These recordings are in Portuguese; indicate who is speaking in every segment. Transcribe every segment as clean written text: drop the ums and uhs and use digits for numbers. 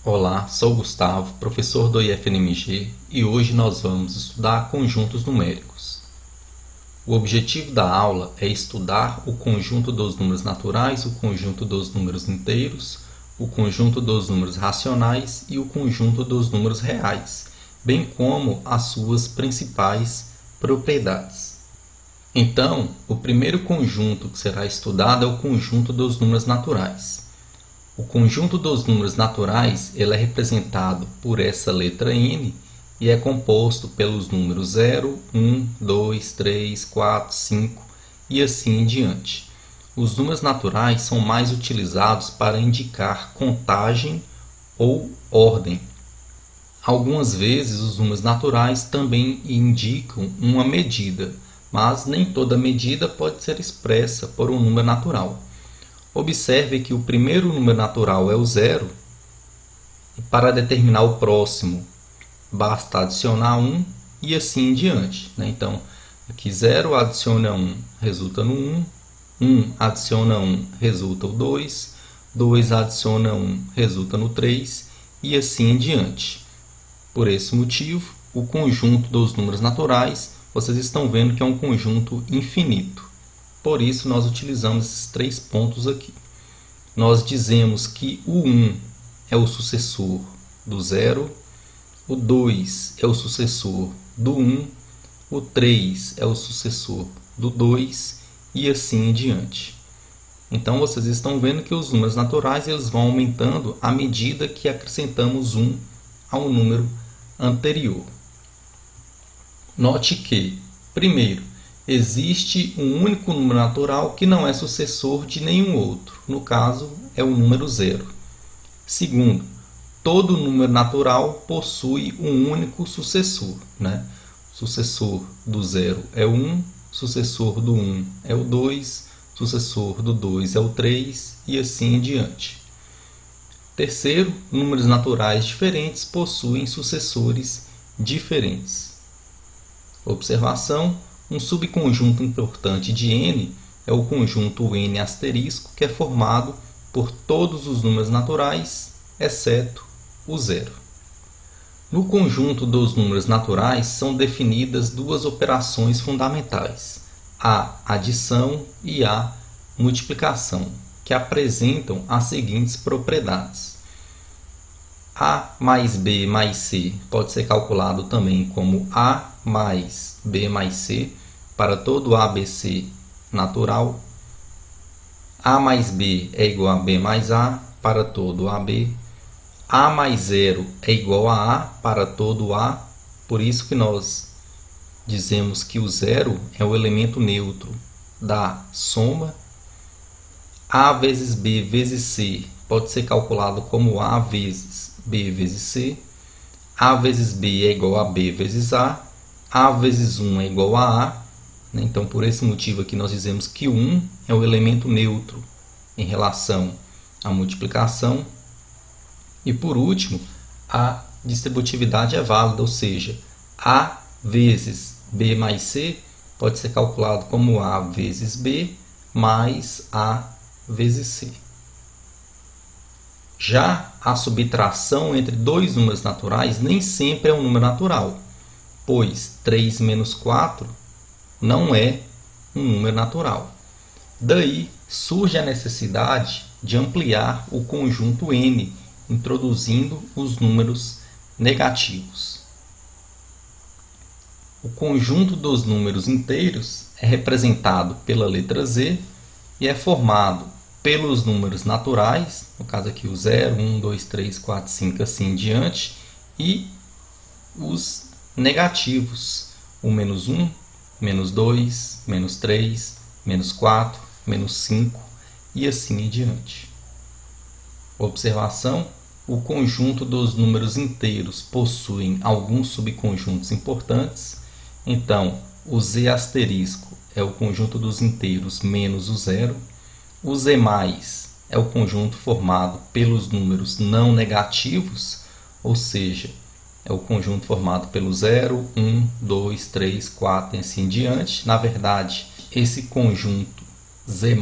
Speaker 1: Olá, sou Gustavo, professor do IFNMG, e hoje nós vamos estudar conjuntos numéricos. O objetivo da aula é estudar o conjunto dos números naturais, o conjunto dos números inteiros, o conjunto dos números racionais e o conjunto dos números reais, bem como as suas principais propriedades. Então, o primeiro conjunto que será estudado é o conjunto dos números naturais. O conjunto dos números naturais ele é representado por essa letra N e é composto pelos números 0, 1, 2, 3, 4, 5 e assim em diante. Os números naturais são mais utilizados para indicar contagem ou ordem. Algumas vezes os números naturais também indicam uma medida, mas nem toda medida pode ser expressa por um número natural. Observe que o primeiro número natural é o zero, e para determinar o próximo basta adicionar 1 e assim em diante. Então, aqui 0 adiciona 1 resulta no 1, 1 adiciona 1 resulta o 2, 2 adiciona 1 resulta no 3 e assim em diante. Por esse motivo, o conjunto dos números naturais, vocês estão vendo que é um conjunto infinito. Por isso, nós utilizamos esses 3 pontos aqui. Nós dizemos que o 1 é o sucessor do 0, o 2 é o sucessor do 1, o 3 é o sucessor do 2 e assim em diante. Então, vocês estão vendo que os números naturais eles vão aumentando à medida que acrescentamos 1 ao número anterior. Note que, primeiro, existe um único número natural que não é sucessor de nenhum outro. No caso, é o número 0. Segundo, todo número natural possui um único sucessor. O sucessor do 0 é o 1, sucessor do 1 é o 2, sucessor do 2 é o 3 e assim em diante. Terceiro, números naturais diferentes possuem sucessores diferentes. Observação: um subconjunto importante de N é o conjunto N asterisco, que é formado por todos os números naturais, exceto o 0. No conjunto dos números naturais são definidas duas operações fundamentais, a adição e a multiplicação, que apresentam as seguintes propriedades. A mais B mais C pode ser calculado também como A mais B mais C para todo ABC natural. A mais B é igual a B mais A para todo AB. A mais 0 é igual a A para todo A. Por isso que nós dizemos que o 0 é o elemento neutro da soma. A vezes B vezes C pode ser calculado como A vezes B vezes C. A vezes B é igual a B vezes A. A vezes 1 é igual a A. Então, por esse motivo aqui, nós dizemos que o 1 é o elemento neutro em relação à multiplicação. E, por último, a distributividade é válida, ou seja, A vezes B mais C pode ser calculado como A vezes B mais A vezes C. Já a subtração entre dois números naturais nem sempre é um número natural, pois 3 menos 4 não é um número natural. Daí surge a necessidade de ampliar o conjunto N, introduzindo os números negativos. O conjunto dos números inteiros é representado pela letra Z e é formado pelos números naturais, no caso aqui o 0, 1, 2, 3, 4, 5, assim em diante, e os negativos, o menos 1, menos 2, menos 3, menos 4, menos 5 e assim em diante. Observação: o conjunto dos números inteiros possuem alguns subconjuntos importantes. Então, o Z asterisco é o conjunto dos inteiros menos o 0. O Z mais é o conjunto formado pelos números não negativos, ou seja, é o conjunto formado pelo 0, 1, 2, 3, 4 e assim em diante. Na verdade, esse conjunto Z+,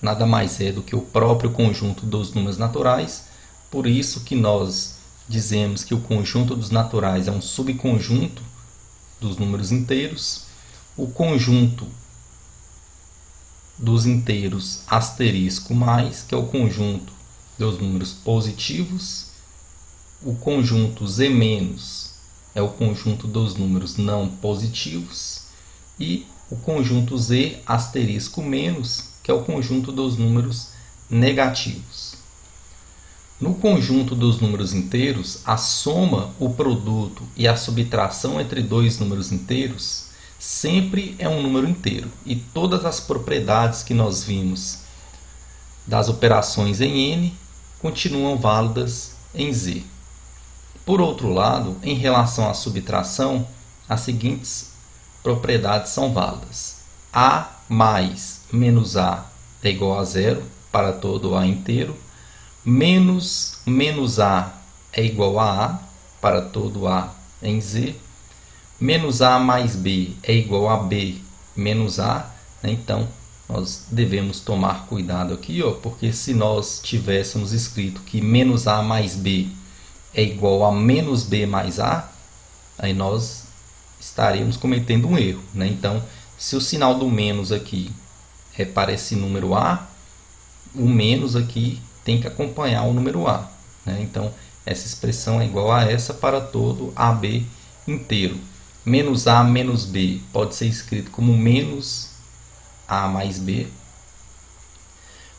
Speaker 1: nada mais é do que o próprio conjunto dos números naturais, Por isso que nós dizemos que o conjunto dos naturais é um subconjunto dos números inteiros. O conjunto dos inteiros asterisco mais, que é o conjunto dos números positivos. O conjunto z menos é o conjunto dos números não positivos. E o conjunto z asterisco menos, que é o conjunto dos números negativos. No conjunto dos números inteiros, a soma, o produto e a subtração entre dois números inteiros sempre é um número inteiro. E todas as propriedades que nós vimos das operações em n continuam válidas em z. Por outro lado, em relação à subtração, as seguintes propriedades são válidas. A mais menos A é igual a zero para todo A inteiro. Menos A é igual a A para todo A em Z. Menos A mais B é igual a B menos A. Então, nós devemos tomar cuidado aqui, porque se nós tivéssemos escrito que menos A mais B é igual a menos B mais A, aí nós estaremos cometendo um erro. Então, se o sinal do menos aqui é para esse número A, o menos aqui tem que acompanhar o número A. Então, essa expressão é igual a essa para todo AB inteiro. Menos A menos B pode ser escrito como menos A mais B.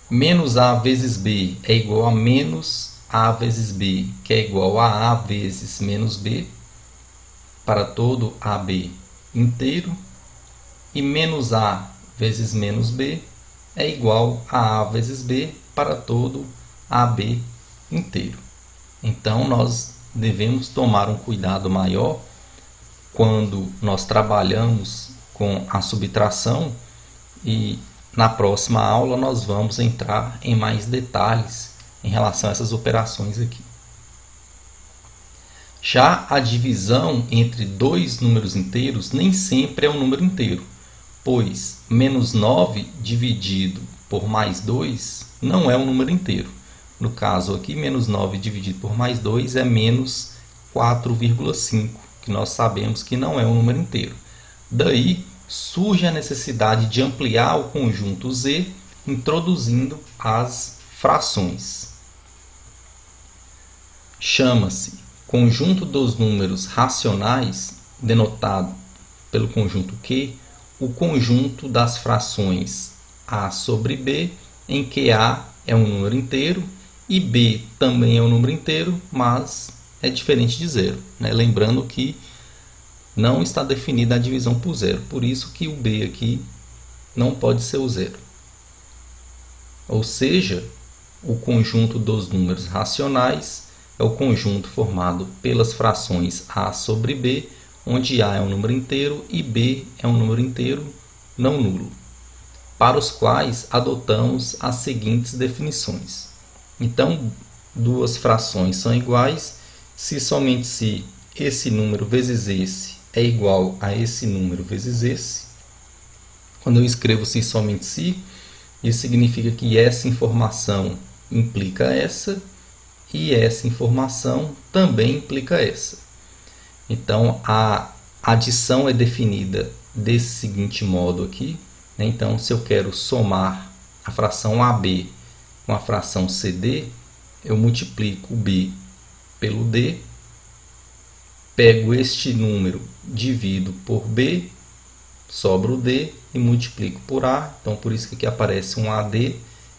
Speaker 1: Menos A vezes B é igual a menos A vezes B, que é igual a A vezes menos B, para todo AB inteiro. E menos A vezes menos B é igual a A vezes B para todo AB inteiro. Então, nós devemos tomar um cuidado maior quando nós trabalhamos com a subtração, e na próxima aula nós vamos entrar em mais detalhes em relação a essas operações aqui. Já a divisão entre dois números inteiros nem sempre é um número inteiro, pois menos 9 dividido por mais 2 não é um número inteiro. No caso aqui, menos 9 dividido por mais 2 é menos 4,5, que nós sabemos que não é um número inteiro. Daí surge a necessidade de ampliar o conjunto Z, introduzindo as frações. Chama-se conjunto dos números racionais, denotado pelo conjunto Q, o conjunto das frações A sobre B, em que A é um número inteiro e B também é um número inteiro, mas é diferente de zero. Lembrando que não está definida a divisão por zero, por isso que o B aqui não pode ser o zero. Ou seja, o conjunto dos números racionais é o conjunto formado pelas frações A sobre B, onde A é um número inteiro e B é um número inteiro não nulo, para os quais adotamos as seguintes definições. Então, duas frações são iguais se somente se esse número vezes esse é igual a esse número vezes esse. Quando eu escrevo se somente se, isso significa que essa informação implica essa e essa informação também implica essa. Então, a adição é definida desse seguinte modo aqui. Então, se eu quero somar a fração AB com a fração CD, eu multiplico o B pelo D, pego este número, divido por B, sobra o D e multiplico por A. Então, por isso que aqui aparece um AD.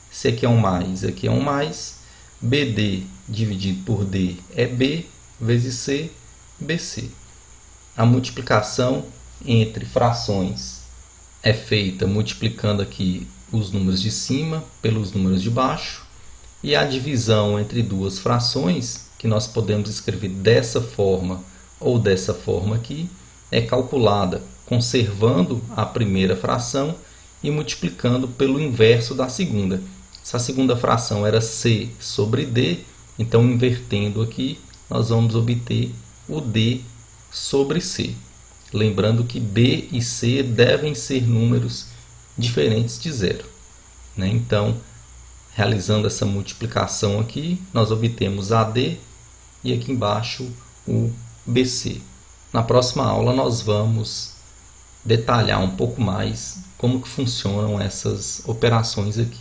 Speaker 1: Se aqui é um mais, aqui é um mais. BD dividido por D é B, vezes C, BC. A multiplicação entre frações é feita multiplicando aqui os números de cima pelos números de baixo. E a divisão entre duas frações, que nós podemos escrever dessa forma ou dessa forma aqui, é calculada conservando a primeira fração e multiplicando pelo inverso da segunda. Se a segunda fração era C sobre D, então invertendo aqui, nós vamos obter o D sobre C. Lembrando que B e C devem ser números diferentes de zero. Então, realizando essa multiplicação aqui, nós obtemos AD e aqui embaixo o BC. Na próxima aula nós vamos detalhar um pouco mais como que funcionam essas operações aqui.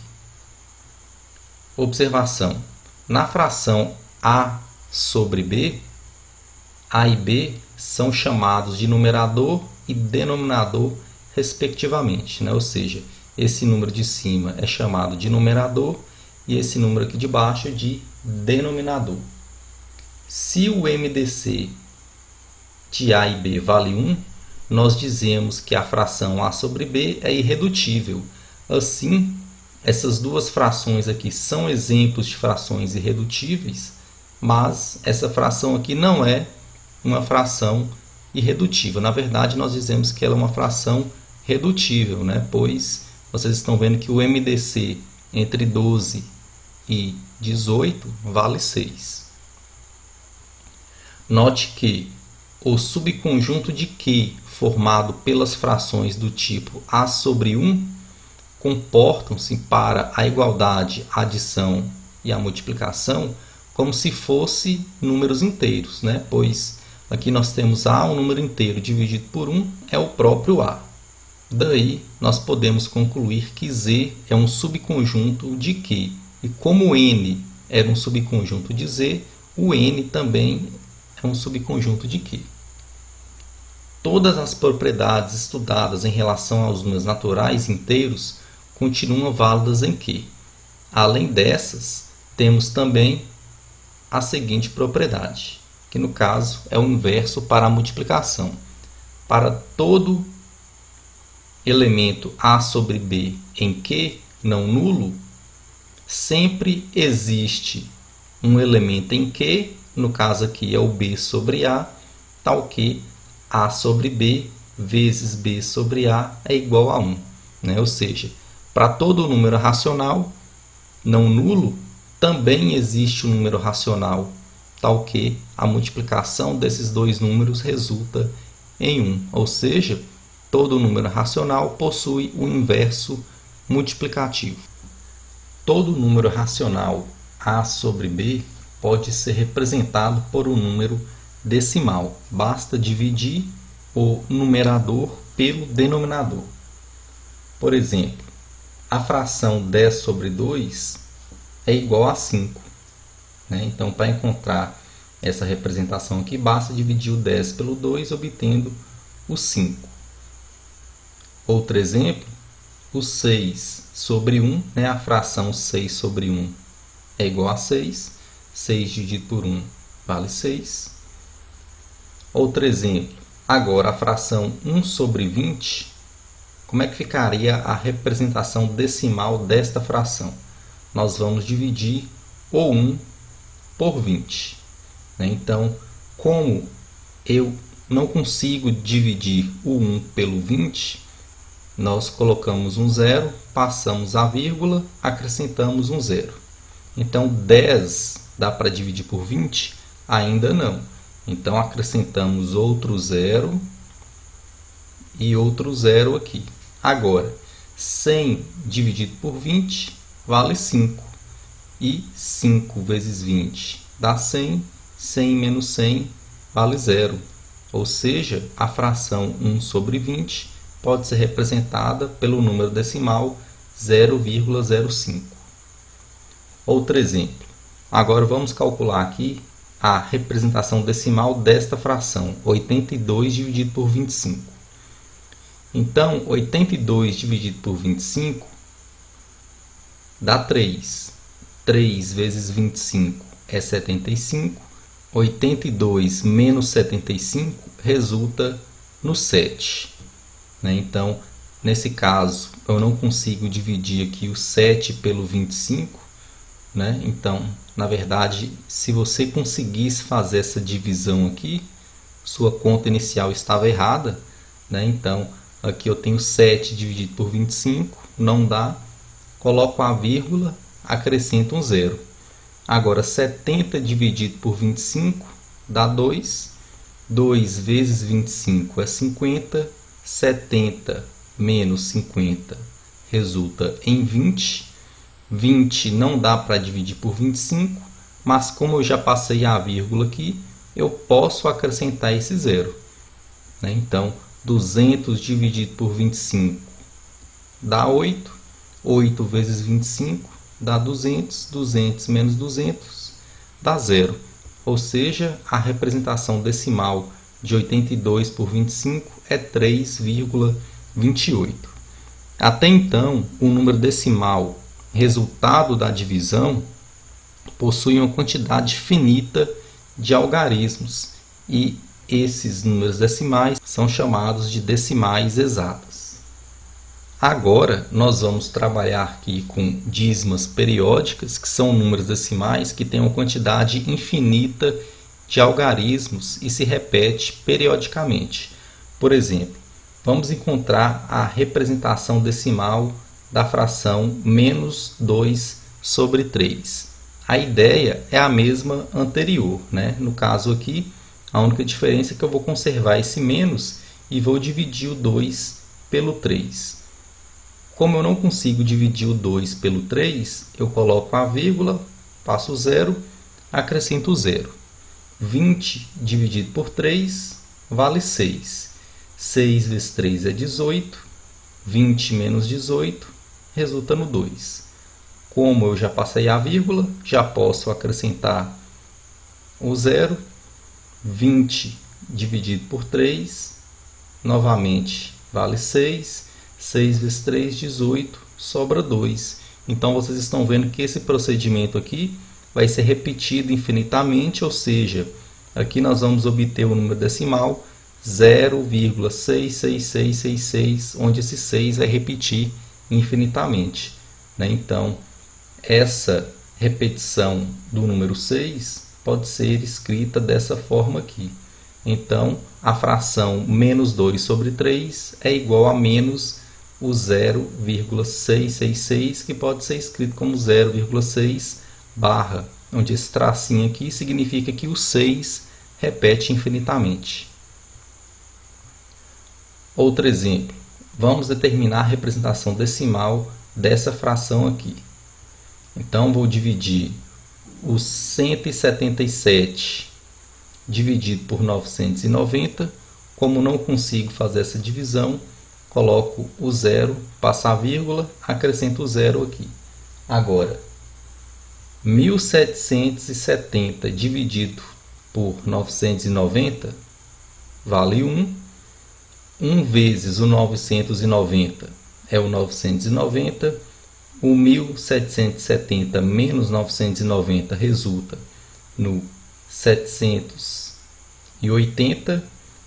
Speaker 1: Observação: na fração A sobre B, A e B são chamados de numerador e denominador respectivamente, né? Ou seja, esse número de cima é chamado de numerador e esse número aqui de baixo de denominador. Se o MDC de A e B vale 1, nós dizemos que a fração A sobre B é irredutível. Assim, essas duas frações aqui são exemplos de frações irredutíveis, mas essa fração aqui não é uma fração irredutível. Na verdade, nós dizemos que ela é uma fração redutível, né? Pois vocês estão vendo que o MDC entre 12 e 18 vale 6. Note que o subconjunto de Q formado pelas frações do tipo A sobre 1 comportam-se para a igualdade, a adição e a multiplicação como se fossem números inteiros, né? Pois aqui nós temos A, um número inteiro dividido por 1 é o próprio A. Daí nós podemos concluir que Z é um subconjunto de Q. E como N era um subconjunto de Z, o N também é um subconjunto de Q. Todas as propriedades estudadas em relação aos números naturais inteiros continuam válidas em Q. Além dessas, temos também a seguinte propriedade, que no caso é o inverso para a multiplicação. Para todo elemento A sobre B em Q não nulo, sempre existe um elemento em Q, no caso aqui é o B sobre A, tal que A sobre B vezes B sobre A é igual a 1. Né? Ou seja, para todo número racional não nulo, também existe um número racional, tal que a multiplicação desses dois números resulta em 1. Ou seja, todo número racional possui um inverso multiplicativo. Todo número racional A sobre B pode ser representado por um número decimal. Basta dividir o numerador pelo denominador. Por exemplo, a fração 10 sobre 2 é igual a 5. Né? Então, para encontrar essa representação aqui, basta dividir o 10 pelo 2, obtendo o 5. Outro exemplo, o 6 sobre 1, né? A fração 6 sobre 1 é igual a 6. 6 dividido por 1 vale 6. Outro exemplo, agora a fração 1 sobre 20, como é que ficaria a representação decimal desta fração? Nós vamos dividir o 1 por 20. Né? Então, como eu não consigo dividir o 1 pelo 20, nós colocamos um zero, passamos a vírgula, acrescentamos um zero. Então, 10 dá para dividir por 20? Ainda não. Então, acrescentamos outro zero e outro zero aqui. Agora, 100 dividido por 20 vale 5. E 5 vezes 20 dá 100. 100 menos 100 vale 0. Ou seja, a fração 1 sobre 20 pode ser representada pelo número decimal 0,05. Outro exemplo. Agora vamos calcular aqui a representação decimal desta fração, 82 dividido por 25. Então, 82 dividido por 25 dá 3. 3 vezes 25 é 75. 82 menos 75 resulta no 7. Então, nesse caso, eu não consigo dividir aqui o 7 pelo 25. Né? Então, na verdade, se você conseguisse fazer essa divisão aqui, sua conta inicial estava errada. Né? Então, aqui eu tenho 7 dividido por 25, não dá. Coloco a vírgula, acrescento um zero. Agora, 70 dividido por 25 dá 2. 2 vezes 25 é 50. 70 menos 50 resulta em 20. 20 não dá para dividir por 25, mas como eu já passei a vírgula aqui, eu posso acrescentar esse zero. Então, 200 dividido por 25 dá 8. 8 vezes 25 dá 200. 200 menos 200 dá 0. Ou seja, a representação decimal de 82 por 25 é 3,28. Até então, o número decimal resultado da divisão possui uma quantidade finita de algarismos e esses números decimais são chamados de decimais exatas. Agora, nós vamos trabalhar aqui com dízimas periódicas, que são números decimais que têm uma quantidade infinita de algarismos e se repete periodicamente. Por exemplo, vamos encontrar a representação decimal da fração menos 2 sobre 3. A ideia é a mesma anterior, né? No caso aqui, a única diferença é que eu vou conservar esse menos e vou dividir o 2 pelo 3. Como eu não consigo dividir o 2 pelo 3, eu coloco a vírgula, passo o 0, acrescento o 0. 20 dividido por 3 vale 6. 6 vezes 3 é 18. 20 menos 18 resulta no 2. Como eu já passei a vírgula, já posso acrescentar o 0. 20 dividido por 3, novamente, vale 6. 6 vezes 3, 18, sobra 2. Então, vocês estão vendo que esse procedimento aqui vai ser repetido infinitamente, ou seja, aqui nós vamos obter o número decimal 0,66666, onde esse 6 vai repetir infinitamente. Então, essa repetição do número 6 pode ser escrita dessa forma aqui. Então, a fração menos 2 sobre 3 é igual a menos o 0,666, que pode ser escrito como 0,6 barra, onde esse tracinho aqui significa que o 6 repete infinitamente. Outro exemplo, vamos determinar a representação decimal dessa fração aqui. Então, vou dividir o 177 dividido por 990. Como não consigo fazer essa divisão, coloco o 0, passo a vírgula, acrescento o 0 aqui. Agora, 1770 dividido por 990 vale 1. 1 vezes o 990 é o 990. O 1770 menos 990 resulta no 780.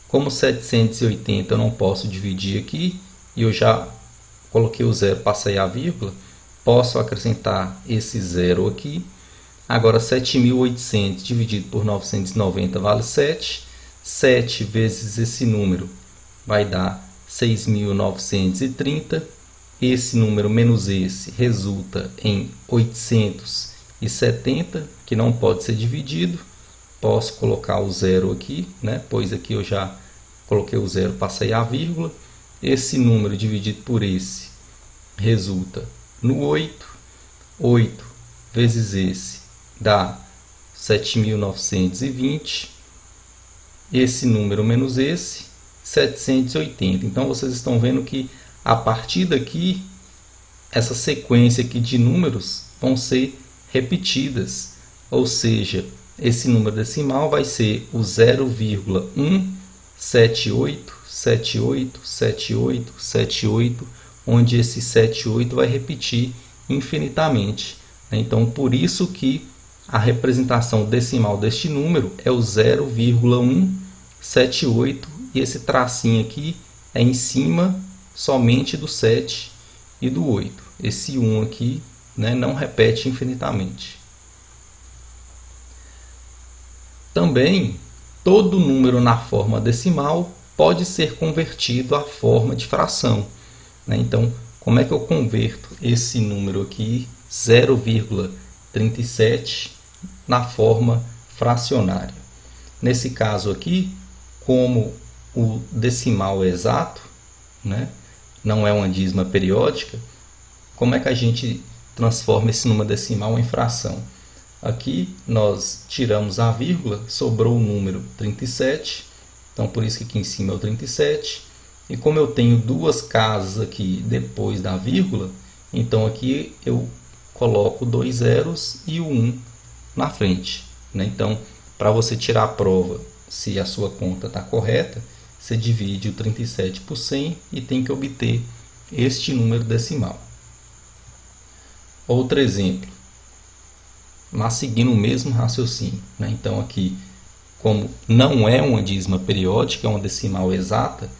Speaker 1: Como 780 eu não posso dividir aqui, e eu já coloquei o 0, passei a vírgula, posso acrescentar esse 0 aqui. Agora, 7.800 dividido por 990 vale 7. 7 vezes esse número vai dar 6.930. Esse número menos esse resulta em 870, que não pode ser dividido. Posso colocar o 0 aqui, né? Pois aqui eu já coloquei o 0, passei a vírgula. Esse número dividido por esse resulta no 8. 8 vezes esse dá 7.920. Esse número menos esse, 780. Então, vocês estão vendo que a partir daqui, essa sequência aqui de números vão ser repetidas. Ou seja, esse número decimal vai ser o 0,178787878, onde esse 78 vai repetir infinitamente. Então, por isso que a representação decimal deste número é o 0,178, e esse tracinho aqui é em cima somente do 7 e do 8. Esse 1 aqui, né, não repete infinitamente. Também, todo número na forma decimal pode ser convertido à forma de fração. Então, como é que eu converto esse número aqui, 0,37, na forma fracionária? Nesse caso aqui, como o decimal é exato, né, não é uma dízima periódica, como é que a gente transforma esse número decimal em fração. Aqui nós tiramos a vírgula, sobrou o número 37, então por isso que aqui em cima é o 37. E como eu tenho duas casas aqui depois da vírgula, então aqui eu coloco 2 zeros e o 1 na frente, né? Então, para você tirar a prova, se a sua conta está correta, você divide o 37 por 100 e tem que obter este número decimal. Outro exemplo, mas seguindo o mesmo raciocínio, né? Então aqui, como não é uma dízima periódica, é uma decimal exata,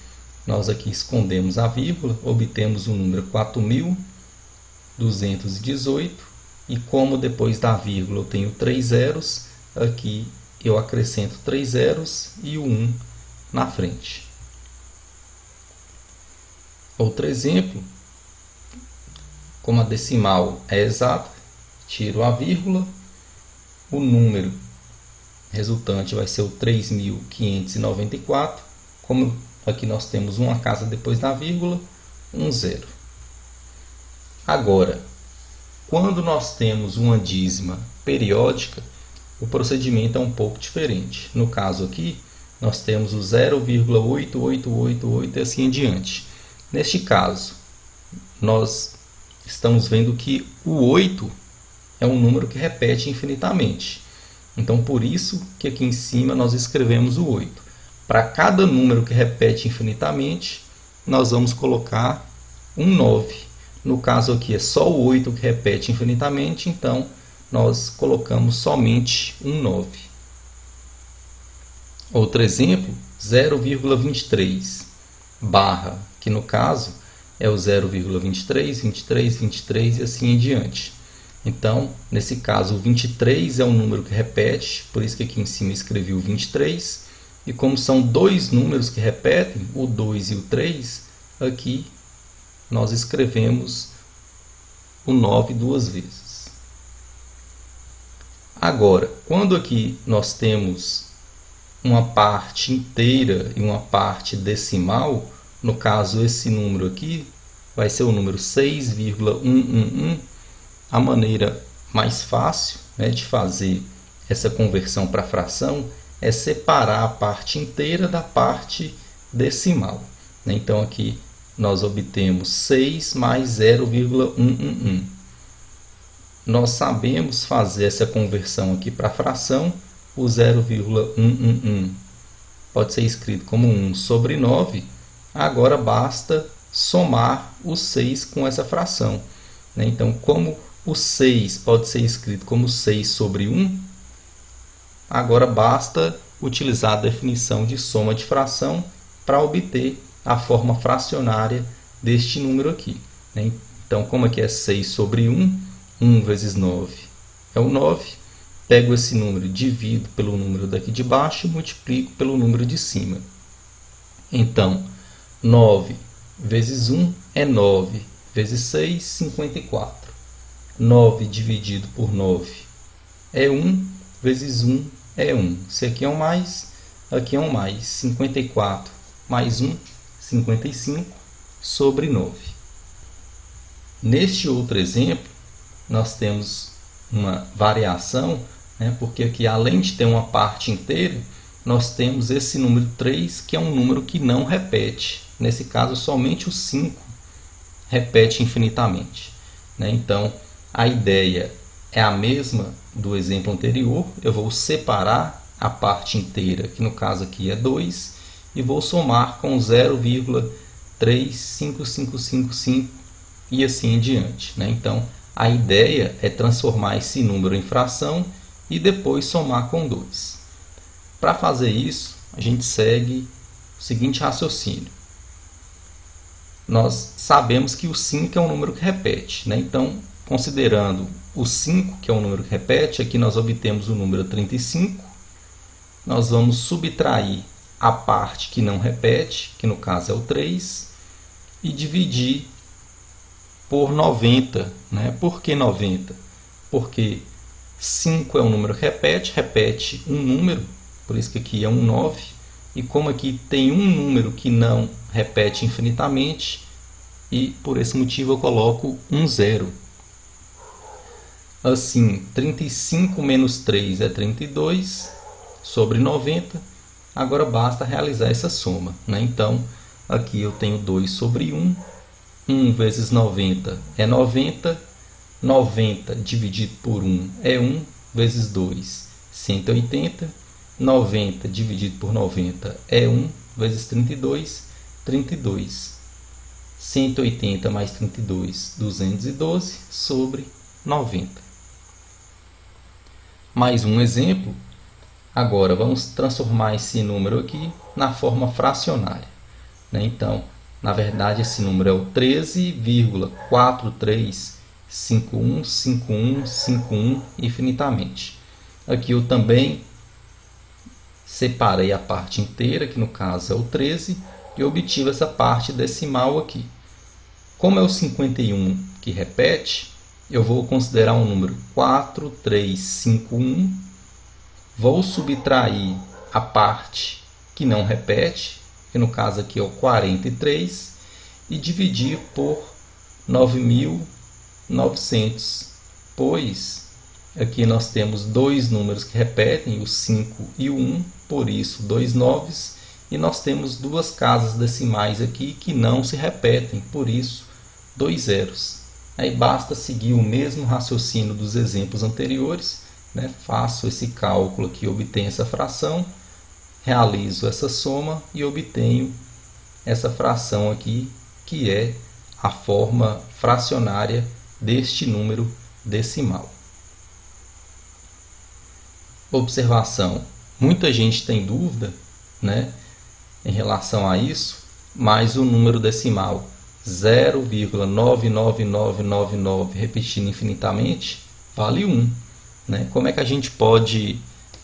Speaker 1: nós aqui escondemos a vírgula, obtemos o número 4.218, e como depois da vírgula eu tenho 3 zeros, aqui eu acrescento 3 zeros e o 1 na frente. Outro exemplo, como a decimal é exata, tiro a vírgula, o número resultante vai ser o 3.594. Como aqui nós temos uma casa depois da vírgula, um zero. Agora, quando nós temos uma dízima periódica, o procedimento é um pouco diferente. No caso aqui, nós temos o 0,8888 e assim em diante. Neste caso, nós estamos vendo que o 8 é um número que repete infinitamente. Então, por isso que aqui em cima nós escrevemos o 8. Para cada número que repete infinitamente, nós vamos colocar um 9. No caso aqui é só o 8 que repete infinitamente, então nós colocamos somente um 9. Outro exemplo, 0,23 barra, que no caso é o 0,23, 23, 23 e assim em diante. Então, nesse caso, o 23 é um número que repete, por isso que aqui em cima eu escrevi o 23. E como são dois números que repetem, o 2 e o 3, aqui nós escrevemos o 9 duas vezes. Agora, quando aqui nós temos uma parte inteira e uma parte decimal, no caso esse número aqui vai ser o número 6,111, a maneira mais fácil, né, de fazer essa conversão para fração é separar a parte inteira da parte decimal. Então aqui nós obtemos 6 mais 0,111. Nós sabemos fazer essa conversão aqui para fração. O 0,111 pode ser escrito como 1 sobre 9. Agora basta somar o 6 com essa fração. Então, como o 6 pode ser escrito como 6 sobre 1, agora basta utilizar a definição de soma de fração para obter a forma fracionária deste número aqui. Então, como aqui é 6 sobre 1, 1 vezes 9 é o 9. Pego esse número, divido pelo número daqui de baixo e multiplico pelo número de cima. Então, 9 vezes 1 é 9, vezes 6, 54. 9 dividido por 9 é 1, vezes 1 é 1. Se aqui é um mais, aqui é um mais. 54 mais 1, 55, sobre 9. Neste outro exemplo, nós temos uma variação, né, porque aqui, além de ter uma parte inteira, nós temos esse número 3, que é um número que não repete. Nesse caso, somente o 5 repete infinitamente. Então, a ideia é a mesma do exemplo anterior. Eu vou separar a parte inteira, que no caso aqui é 2, e vou somar com 0,35555 e assim em diante. Então, a ideia é transformar esse número em fração e depois somar com 2. Para fazer isso, a gente segue o seguinte raciocínio. Nós sabemos que o 5 é um número que repete. Então, considerando o 5, que é um número que repete, aqui nós obtemos o número 35. Nós vamos subtrair a parte que não repete, que no caso é o 3, e dividir por 90. Por que 90? Porque 5 é um número que repete um número, por isso que aqui é um 9. E como aqui tem um número que não repete infinitamente, e por esse motivo eu coloco um 0. Assim, 35 menos 3 é 32 sobre 90. Agora basta realizar essa soma, né? Então, aqui eu tenho 2 sobre 1. 1 vezes 90 é 90. 90 dividido por 1 é 1 vezes 2, 180. 90 dividido por 90 é 1 vezes 32, 32. 180 mais 32, 212 sobre 90. Mais um exemplo. Agora vamos transformar esse número aqui na forma fracionária, né? Então, na verdade, esse número é o 13,43515151 infinitamente. Aqui eu também separei a parte inteira, que no caso é o 13, e obtive essa parte decimal aqui. Como é o 51 que repete, eu vou considerar um número 4351, vou subtrair a parte que não repete, que no caso aqui é o 43, e dividir por 9.900, pois aqui nós temos dois números que repetem, o 5 e o 1, por isso 2 noves, e nós temos duas casas decimais aqui que não se repetem, por isso 2 zeros. Aí basta seguir o mesmo raciocínio dos exemplos anteriores, né? Faço esse cálculo aqui, obtenho essa fração, realizo essa soma e obtenho essa fração aqui, que é a forma fracionária deste número decimal. Observação: muita gente tem dúvida, né, em relação a isso, mas o número decimal 0,99999 repetindo infinitamente vale 1. Né? Como é que a gente pode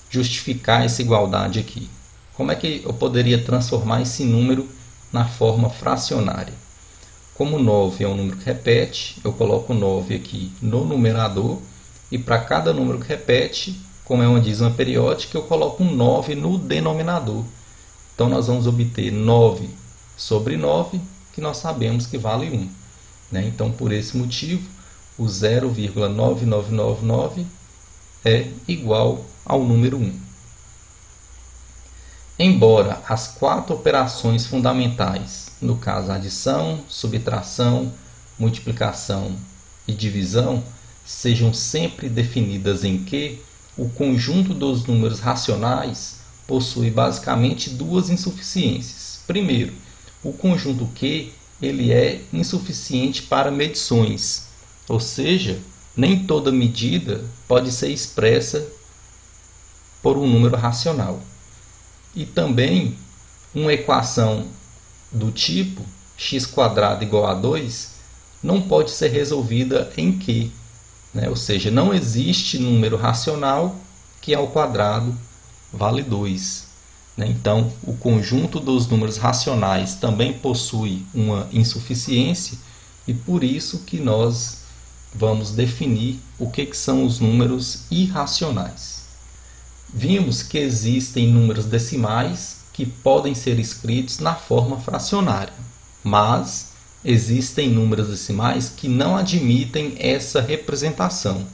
Speaker 1: justificar essa igualdade aqui? Como é que eu poderia transformar esse número na forma fracionária? Como 9 é um número que repete, eu coloco 9 aqui no numerador, e para cada número que repete, como é uma dízima periódica, eu coloco um 9 no denominador. Então nós vamos obter 9 sobre 9, que nós sabemos que vale 1. Né? Então, por esse motivo, o 0,9999 é igual ao número 1. Embora as 4 operações fundamentais, no caso adição, subtração, multiplicação e divisão, sejam sempre definidas em que o conjunto dos números racionais possui basicamente duas insuficiências. Primeiro, o conjunto Q ele é insuficiente para medições, ou seja, nem toda medida pode ser expressa por um número racional. E também uma equação do tipo x² igual a 2 não pode ser resolvida em Q, né? Ou seja, não existe número racional que ao quadrado vale 2. Né? Então, o conjunto dos números racionais também possui uma insuficiência, e por isso que nós vamos definir o que são os números irracionais. Vimos que existem números decimais que podem ser escritos na forma fracionária, mas existem números decimais que não admitem essa representação,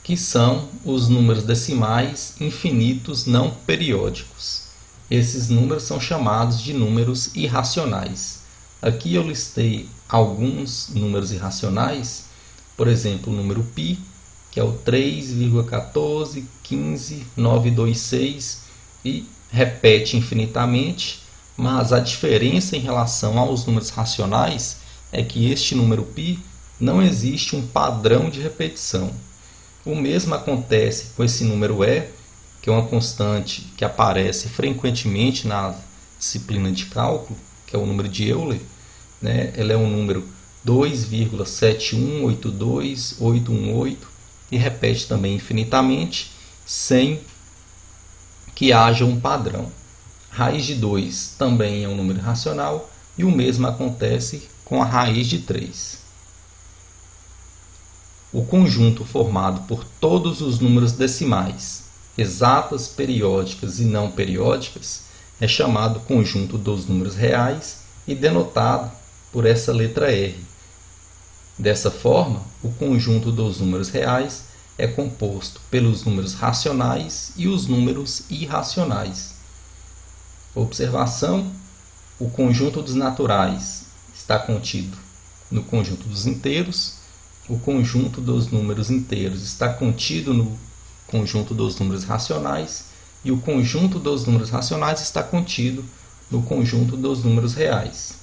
Speaker 1: que são os números decimais infinitos não periódicos. Esses números são chamados de números irracionais. Aqui eu listei alguns números irracionais, por exemplo, o número π, que é o 3,1415926 e repete infinitamente, mas a diferença em relação aos números racionais é que este número π não existe um padrão de repetição. O mesmo acontece com esse número e, que é uma constante que aparece frequentemente na disciplina de cálculo, que é o número de Euler. Né? Ele é um número 2,7182818 e repete também infinitamente, sem que haja um padrão. Raiz de 2 também é um número racional, e o mesmo acontece com a raiz de 3. O conjunto formado por todos os números decimais, exatas, periódicas e não periódicas, é chamado conjunto dos números reais e denotado por essa letra R. Dessa forma, o conjunto dos números reais é composto pelos números racionais e os números irracionais. Observação: o conjunto dos naturais está contido no conjunto dos inteiros, o conjunto dos números inteiros está contido no conjunto dos números racionais e o conjunto dos números racionais está contido no conjunto dos números reais.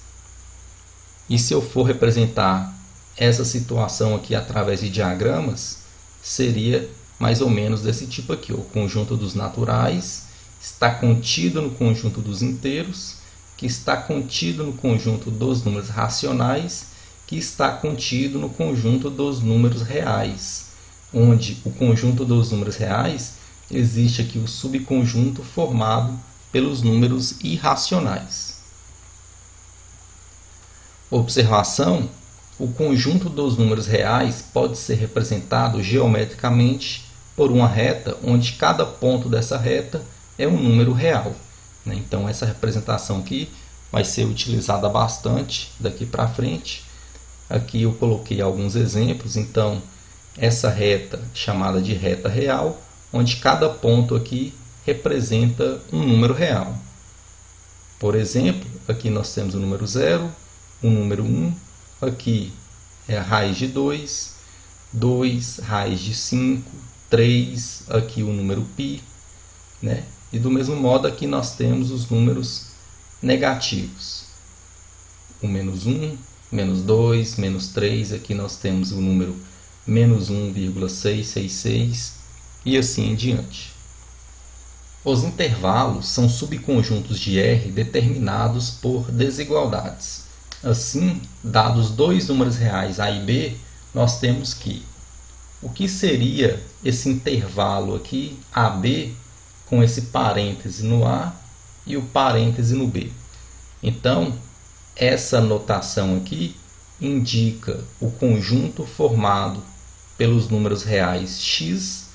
Speaker 1: E se eu for representar essa situação aqui através de diagramas, seria mais ou menos desse tipo aqui. O conjunto dos naturais está contido no conjunto dos inteiros, que está contido no conjunto dos números racionais, que está contido no conjunto dos números reais, onde o conjunto dos números reais existe aqui o subconjunto formado pelos números irracionais. Observação: o conjunto dos números reais pode ser representado geometricamente por uma reta, onde cada ponto dessa reta é um número real. Então essa representação aqui vai ser utilizada bastante daqui para frente. Aqui eu coloquei alguns exemplos. Então essa reta chamada de reta real, onde cada ponto aqui representa um número real. Por exemplo, aqui nós temos o número 0, o número 1, aqui é a raiz de 2, 2, raiz de 5, 3, aqui o número π, né? E do mesmo modo aqui nós temos os números negativos. O menos 1, menos 2, menos 3, aqui nós temos o número menos 1,666 e assim em diante. Os intervalos são subconjuntos de R determinados por desigualdades. Assim, dados dois números reais A e B, nós temos que o que seria esse intervalo aqui, AB, com esse parêntese no A e o parêntese no B. Então, essa notação aqui indica o conjunto formado pelos números reais x,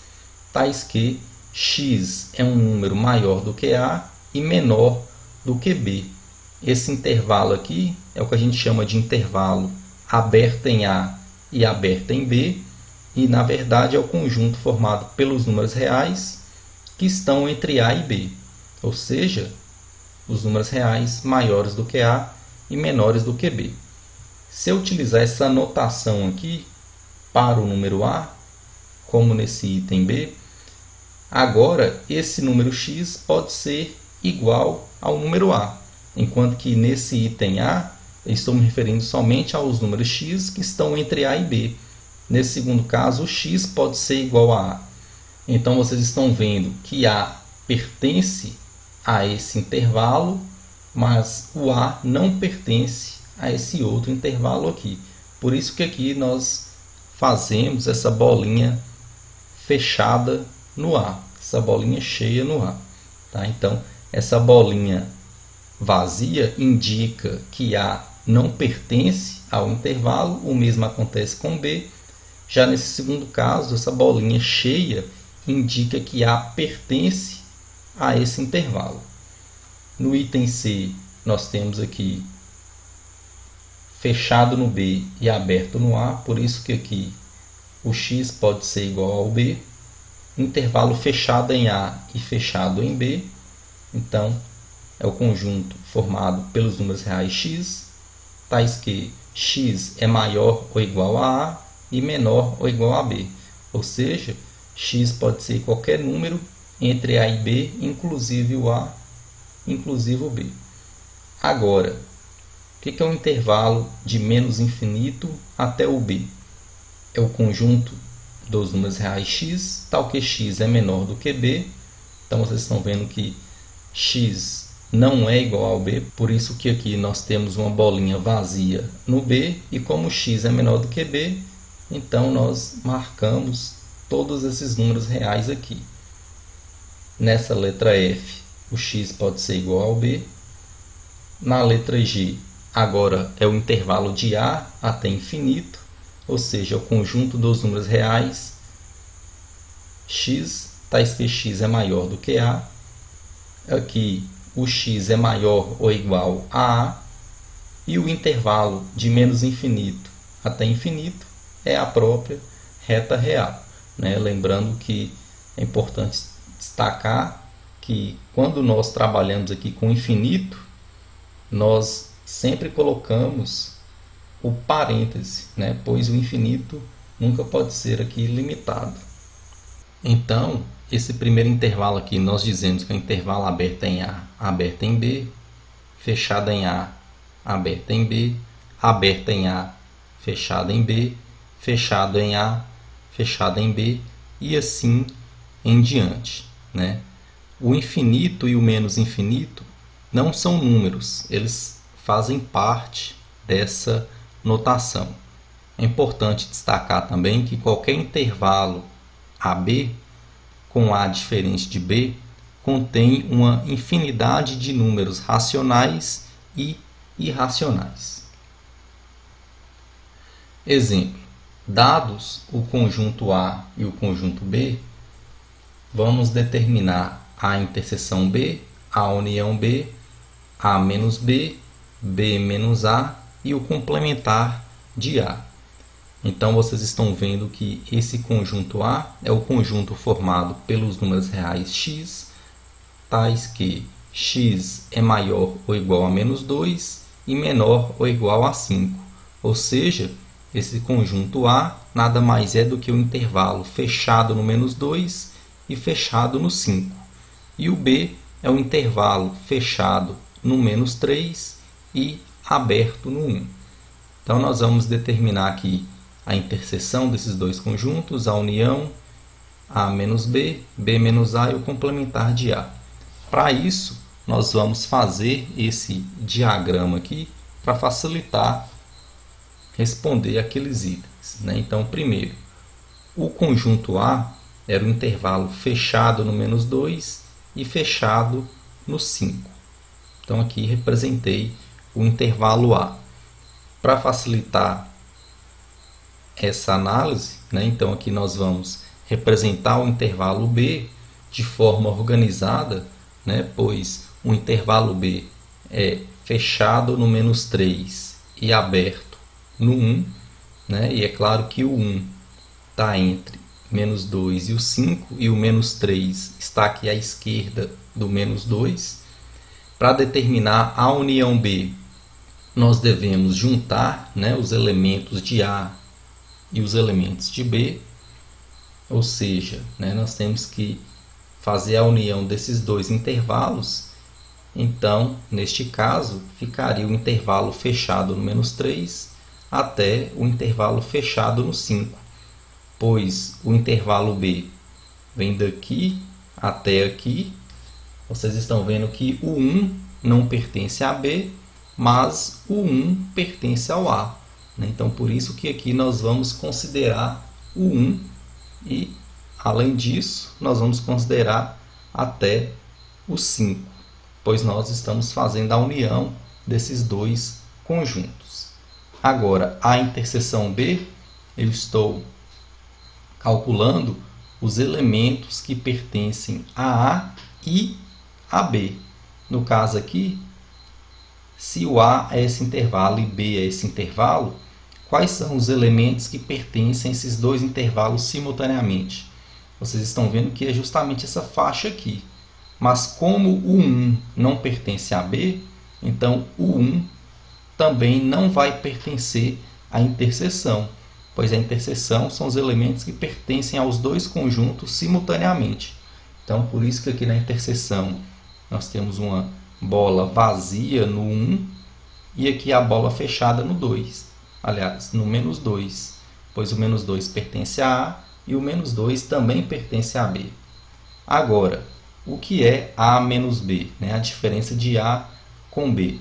Speaker 1: tais que x é um número maior do que A e menor do que B. Esse intervalo aqui é o que a gente chama de intervalo aberto em A e aberto em B, e na verdade é o conjunto formado pelos números reais que estão entre A e B, ou seja, os números reais maiores do que A e menores do que B. Se eu utilizar essa notação aqui para o número A, como nesse item B, agora esse número x pode ser igual ao número A, enquanto que nesse item A eu estou me referindo somente aos números x que estão entre A e B. Nesse segundo caso, o x pode ser igual a A. Então vocês estão vendo que A pertence a esse intervalo, mas o A não pertence a esse outro intervalo aqui. Por isso que aqui nós fazemos essa bolinha fechada no A, essa bolinha cheia no A. Tá? Então, essa bolinha vazia indica que A não pertence ao intervalo, o mesmo acontece com B. Já nesse segundo caso, essa bolinha cheia indica que A pertence a esse intervalo. No item C, nós temos aqui fechado no B e aberto no A, por isso que aqui o x pode ser igual ao B. Intervalo fechado em A e fechado em B, então é o conjunto formado pelos números reais x, tais que x é maior ou igual a A e menor ou igual a B, ou seja, x pode ser qualquer número entre A e B, inclusive o A, inclusive o B. Agora, o que é o intervalo de menos infinito até o B? É o conjunto dos números reais x, tal que x é menor do que B. Então vocês estão vendo que x não é igual ao B, por isso que aqui nós temos uma bolinha vazia no B, e como x é menor do que B, então nós marcamos todos esses números reais aqui. Nessa letra F, o x pode ser igual ao B. Na letra G, agora é o intervalo de A até infinito, ou seja, o conjunto dos números reais x, tais que x é maior do que A. Aqui o x é maior ou igual a A, e o intervalo de menos infinito até infinito é a própria reta real. né? Lembrando que é importante destacar que quando nós trabalhamos aqui com infinito, nós sempre colocamos o parêntese, né? Pois o infinito nunca pode ser aqui limitado. Então, esse primeiro intervalo aqui, nós dizemos que é o intervalo aberto em A, aberto em B, fechado em A, aberto em B, aberto em A, fechado em B, fechado em A, fechado em B, e assim em diante, né? O infinito e o menos infinito não são números, eles fazem parte dessa notação. É importante destacar também que qualquer intervalo AB com A diferente de B contém uma infinidade de números racionais e irracionais. Exemplo: dados o conjunto A e o conjunto B, vamos determinar a interseção B, a união B, A menos B, B menos A e o complementar de A. Então vocês estão vendo que esse conjunto A é o conjunto formado pelos números reais x, tais que x é maior ou igual a menos 2 e menor ou igual a 5. Ou seja, esse conjunto A nada mais é do que o intervalo fechado no menos 2 e fechado no 5. E o B é o intervalo fechado no menos 3 e aberto no 1. Então nós vamos determinar aqui a interseção desses dois conjuntos, a união A menos B, B menos A e o complementar de A. Para isso, nós vamos fazer esse diagrama aqui para facilitar responder aqueles itens, né? Então, primeiro, o conjunto A era o intervalo fechado no menos 2 e fechado no 5. Então, aqui representei o intervalo A. Para facilitar essa análise, né? Então aqui nós vamos representar o intervalo B de forma organizada, né? Pois o intervalo B é fechado no menos 3 e aberto no 1, né? E é claro que o 1 está entre menos 2 e o 5, e o menos 3 está aqui à esquerda do menos 2. Para determinar a união B, nós devemos juntar, né, os elementos de A e os elementos de B, ou seja, né, nós temos que fazer a união desses dois intervalos. Então, neste caso, ficaria o intervalo fechado no menos 3 até o intervalo fechado no 5, pois o intervalo B vem daqui até aqui. Vocês estão vendo que o 1 não pertence a B, mas o 1 pertence ao A. Então, por isso que aqui nós vamos considerar o 1 e, além disso, nós vamos considerar até o 5, pois nós estamos fazendo a união desses dois conjuntos. Agora, a interseção B, eu estou calculando os elementos que pertencem a A e a B. No caso aqui, se o A é esse intervalo e B é esse intervalo, quais são os elementos que pertencem a esses dois intervalos simultaneamente? Vocês estão vendo que é justamente essa faixa aqui. Mas como o 1 não pertence a B, então o 1 também não vai pertencer à interseção, pois a interseção são os elementos que pertencem aos dois conjuntos simultaneamente. Então, por isso que aqui na interseção nós temos uma bola vazia no 1 e aqui a bola fechada no 2. Aliás, no menos 2, pois o menos 2 pertence a A e o menos 2 também pertence a B. Agora, o que é A menos B? Né? A diferença de A com B.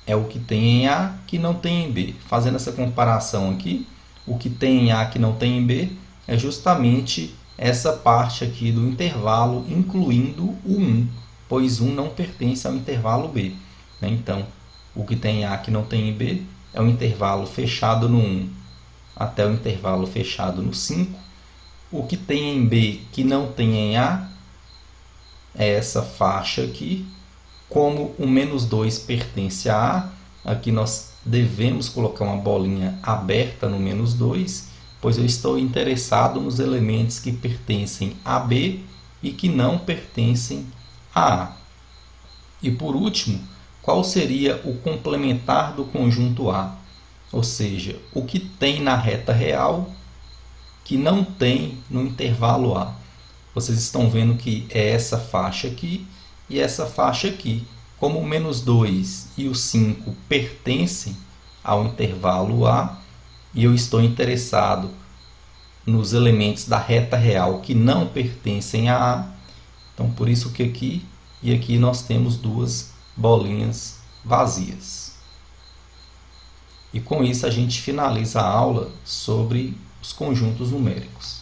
Speaker 1: É o que tem em A que não tem em B. Fazendo essa comparação aqui, o que tem em A que não tem em B é justamente essa parte aqui do intervalo, incluindo o 1, pois 1 não pertence ao intervalo B. Então, o que tem em A que não tem em B é o intervalo fechado no 1 até o intervalo fechado no 5. O que tem em B que não tem em A é essa faixa aqui. Como o menos 2 pertence a A, aqui nós devemos colocar uma bolinha aberta no menos 2. pois eu estou interessado nos elementos que pertencem a B e que não pertencem a A. E por último, qual seria o complementar do conjunto A? Ou seja, o que tem na reta real que não tem no intervalo A. Vocês estão vendo que é essa faixa aqui e essa faixa aqui. Como o -2 e o 5 pertencem ao intervalo A, e eu estou interessado nos elementos da reta real que não pertencem a A, então por isso que aqui e aqui nós temos duas bolinhas vazias. E com isso a gente finaliza a aula sobre os conjuntos numéricos.